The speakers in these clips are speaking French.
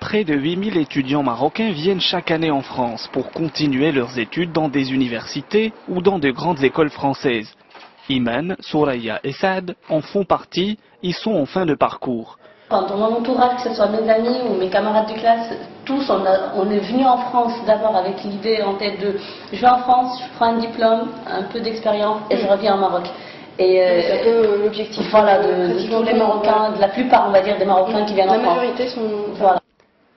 Près de 8000 étudiants marocains viennent chaque année en France pour continuer leurs études dans des universités ou dans de grandes écoles françaises. Iman, Soraya et Saad en font partie, ils sont en fin de parcours. Dans mon entourage, que ce soit mes amis ou mes camarades de classe, tous on est venus en France d'abord avec l'idée en tête de je vais en France, je prends un diplôme, un peu d'expérience et je reviens au Maroc. Et c'est un peu l'objectif. Voilà, de tous les Marocains, de la plupart on va dire des Marocains qui viennent en France. La majorité sont... Voilà.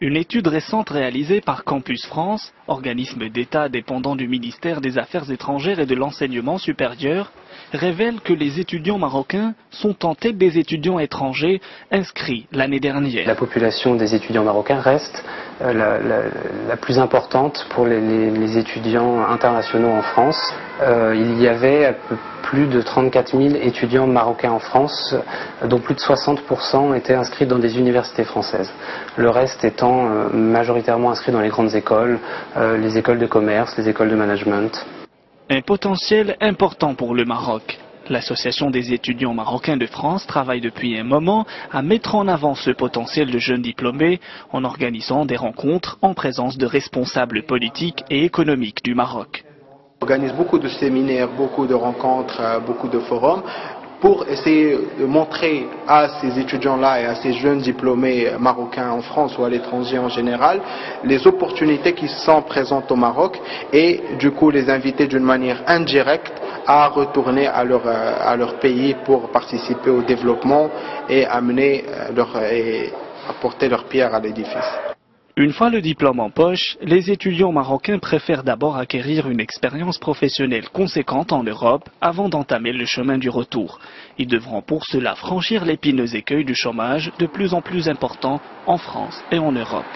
Une étude récente réalisée par Campus France, organisme d'État dépendant du ministère des Affaires étrangères et de l'enseignement supérieur, révèle que les étudiants marocains sont en tête des étudiants étrangers inscrits l'année dernière. La population des étudiants marocains reste la plus importante pour les étudiants internationaux en France. Il y avait plus de 34 000 étudiants marocains en France, dont plus de 60% étaient inscrits dans des universités françaises. Le reste étant majoritairement inscrits dans les grandes écoles, les écoles de commerce, les écoles de management. Un potentiel important pour le Maroc. L'Association des étudiants marocains de France travaille depuis un moment à mettre en avant ce potentiel de jeunes diplômés en organisant des rencontres en présence de responsables politiques et économiques du Maroc. On organise beaucoup de séminaires, beaucoup de rencontres, beaucoup de forums pour essayer de montrer à ces étudiants-là et à ces jeunes diplômés marocains en France ou à l'étranger en général les opportunités qui sont présentes au Maroc et du coup les inviter d'une manière indirecte à retourner à leur pays pour participer au développement et apporter leur pierre à l'édifice. Une fois le diplôme en poche, les étudiants marocains préfèrent d'abord acquérir une expérience professionnelle conséquente en Europe avant d'entamer le chemin du retour. Ils devront pour cela franchir l'épineux écueil du chômage de plus en plus important en France et en Europe.